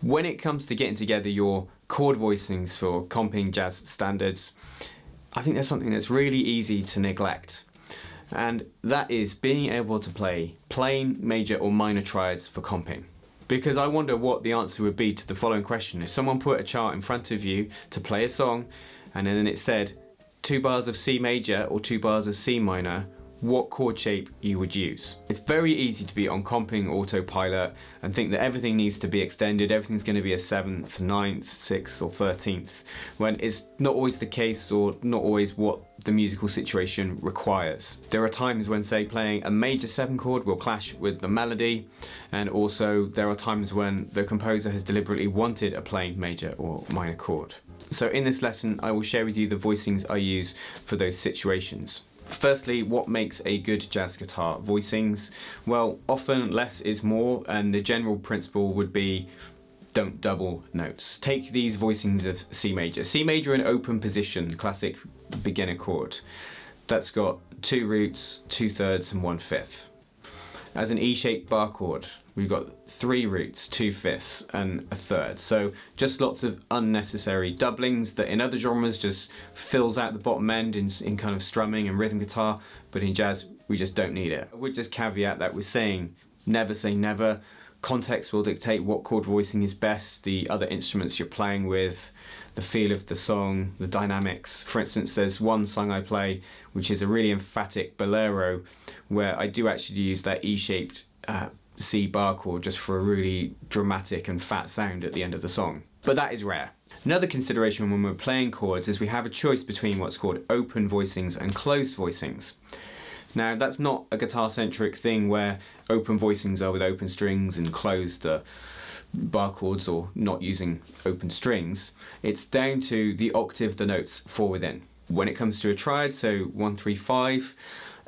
When it comes to getting together your chord voicings for comping jazz standards, I think there's something that's really easy to neglect. And that is being able to play plain, major or minor triads for comping. Because I wonder what the answer would be to the following question. If someone put a chart in front of you to play a song and then it said 2 bars of C major or 2 bars of C minor, what chord shape you would use. It's very easy to be on comping autopilot and think that everything needs to be extended, everything's going to be a 7th, 9th, 6th or 13th, when it's not always the case or not always what the musical situation requires. There are times when, say, playing a major 7 chord will clash with the melody, and also there are times when the composer has deliberately wanted a plain major or minor chord. So in this lesson I will share with you the voicings I use for those situations. Firstly, what makes a good jazz guitar voicings? Well, often less is more, and the general principle would be don't double notes. Take these voicings of C major. C major in open position, classic beginner chord. That's got 2 roots, 2/3 and 1/5. As an E-shaped bar chord, we've got 3 roots, 2/5 and 1/3. So just lots of unnecessary doublings that in other genres just fills out the bottom end in kind of strumming and rhythm guitar, but in jazz we just don't need it. I would just caveat that with saying never say never. Context will dictate what chord voicing is best, the other instruments you're playing with, the feel of the song, the dynamics. For instance, there's one song I play which is a really emphatic bolero where I do actually use that E-shaped C bar chord just for a really dramatic and fat sound at the end of the song. But that is rare. Another consideration when we're playing chords is we have a choice between what's called open voicings and closed voicings. Now that's not a guitar-centric thing where open voicings are with open strings and closed bar chords or not using open strings. It's down to the octave the notes fall within. When it comes to a triad, so 1, 3, 5,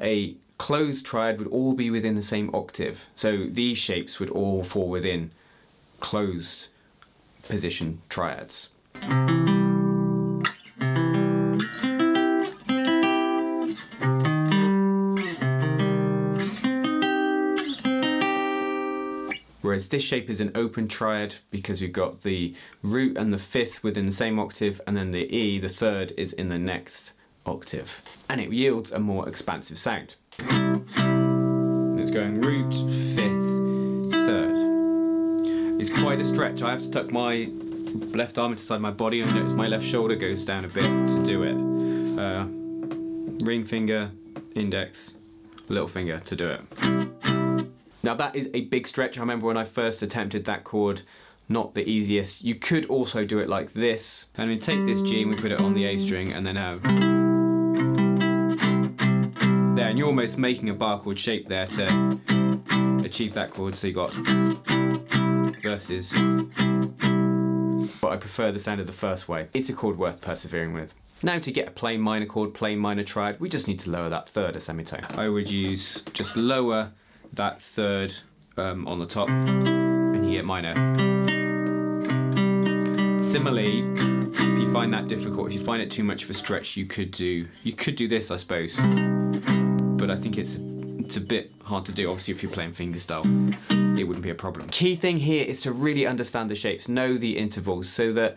a closed triad would all be within the same octave. So these shapes would all fall within closed position triads. Whereas this shape is an open triad because we've got the root and the 5th within the same octave, and then the E, the 3rd, is in the next octave. And it yields a more expansive sound. It's going root, 5th, 3rd. It's quite a stretch. I have to tuck my left arm inside my body and notice my left shoulder goes down a bit to do it. Ring finger, index, little finger to do it. Now that is a big stretch. I remember when I first attempted that chord, not the easiest. You could also do it like this. And we take this G and we put it on the A string and then have there, and you're almost making a bar chord shape there to achieve that chord. So you got verses. But I prefer the sound of the first way. It's a chord worth persevering with. Now to get a plain minor chord, plain minor triad, we just need to lower that 3rd a semitone. I would just lower that 3rd on the top and you get minor. Similarly, if you find that difficult, if you find it too much of a stretch, you could do this, I suppose, but I think it's a bit hard to do. Obviously if you're playing fingerstyle it wouldn't be a problem. Key thing here is to really understand the shapes, know the intervals, so that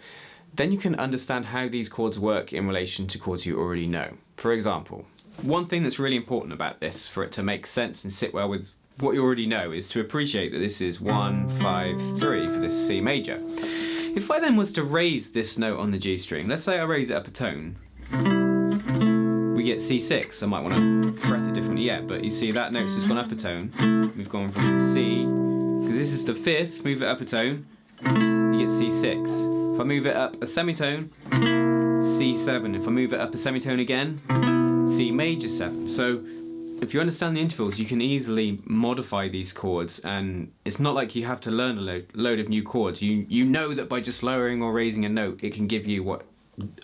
then you can understand how these chords work in relation to chords you already know. For example, one thing that's really important about this, for it to make sense and sit well with what you already know, is to appreciate that this is 1, 5, 3 for this C major. If I then was to raise this note on the G string, let's say I raise it up a tone, we get C6. I might want to fret it differently yet, but you see that note's just gone up a tone. We've gone from C, because this is the 5th, move it up a tone, you get C6. If I move it up a semitone, C7. If I move it up a semitone again, C major 7. So if you understand the intervals, you can easily modify these chords, and it's not like you have to learn a load of new chords. You know that by just lowering or raising a note, it can give you what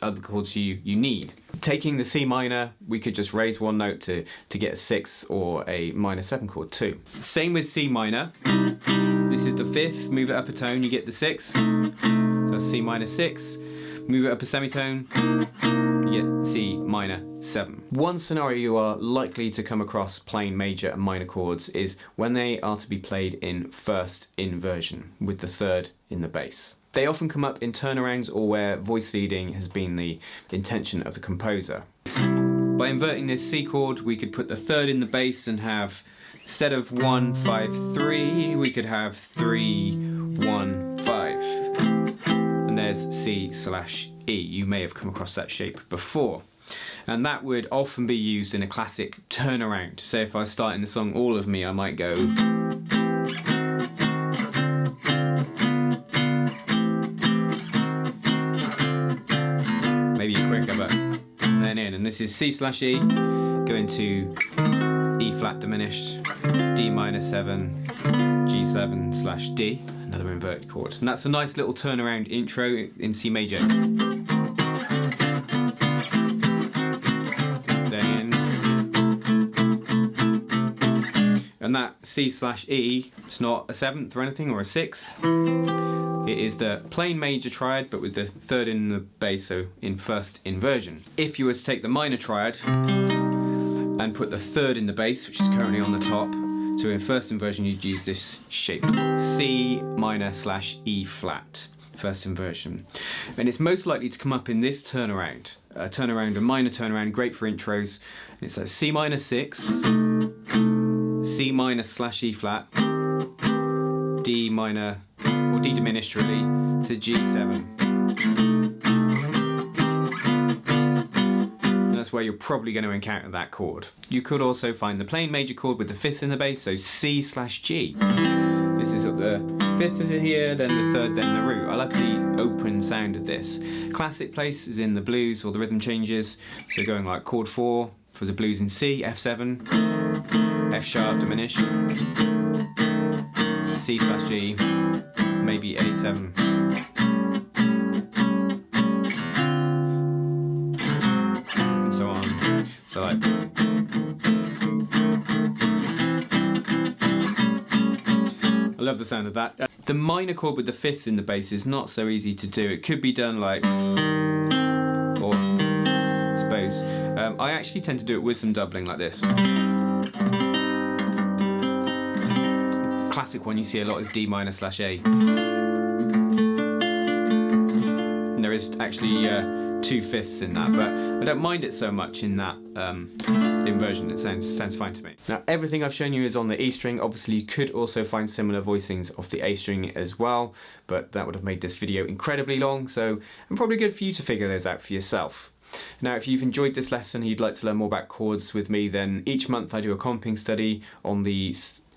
other chords you need. Taking the C minor, we could just raise one note to get a 6 or a minor 7 chord too. Same with C minor. This is the 5th, move it up a tone, you get the 6. So that's C minor 6. Move it up a semitone, you get C minor 7. One scenario you are likely to come across playing major and minor chords is when they are to be played in first inversion, with the third in the bass. They often come up in turnarounds or where voice leading has been the intention of the composer. By inverting this C chord, we could put the third in the bass and have, instead of 1, 5, 3, we could have 3, 1, 5. And there's C/E. You may have come across that shape before. And that would often be used in a classic turnaround. So if I was starting the song All of Me, I might go. Maybe quicker, but then in. And this is C/E, going to E flat diminished, D minor 7, G7/D, another inverted chord. And that's a nice little turnaround intro in C major. And that C/E, it's not a 7th or anything or a 6th. It is the plain major triad, but with the third in the bass, so in first inversion. If you were to take the minor triad and put the third in the bass, which is currently on the top, so in first inversion you'd use this shape, C minor/E flat, first inversion. And it's most likely to come up in this turnaround. A turnaround, a minor turnaround, great for intros. It's a C minor 6, C minor/E flat, D minor, or D diminished really, to G7. And that's where you're probably going to encounter that chord. You could also find the plain major chord with the 5th in the bass, so C/G. This is at the 5th here, then the 3rd, then the root. I love the open sound of this. Classic place is in the blues or the rhythm changes, so going like chord 4 for the blues in C, F7, F sharp diminished, C/G, maybe A7. And so on. So like. I love the sound of that. The minor chord with the 5th in the bass is not so easy to do. It could be done like, or I suppose. I actually tend to do it with some doubling like this. Classic one you see a lot is D minor/A. And there is actually 2 5ths in that, but I don't mind it so much in that inversion. It sounds fine to me. Now everything I've shown you is on the E string. Obviously you could also find similar voicings of the A string as well, but that would have made this video incredibly long, so and probably good for you to figure those out for yourself. Now if you've enjoyed this lesson and you'd like to learn more about chords with me, then each month I do a comping study on the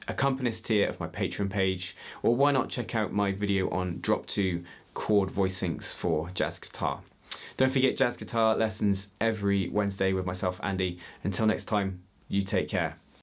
accompanist tier of my Patreon page, or why not check out my video on drop 2 chord voicings for jazz guitar. Don't forget jazz guitar lessons every Wednesday with myself, Andy. Until next time, you take care.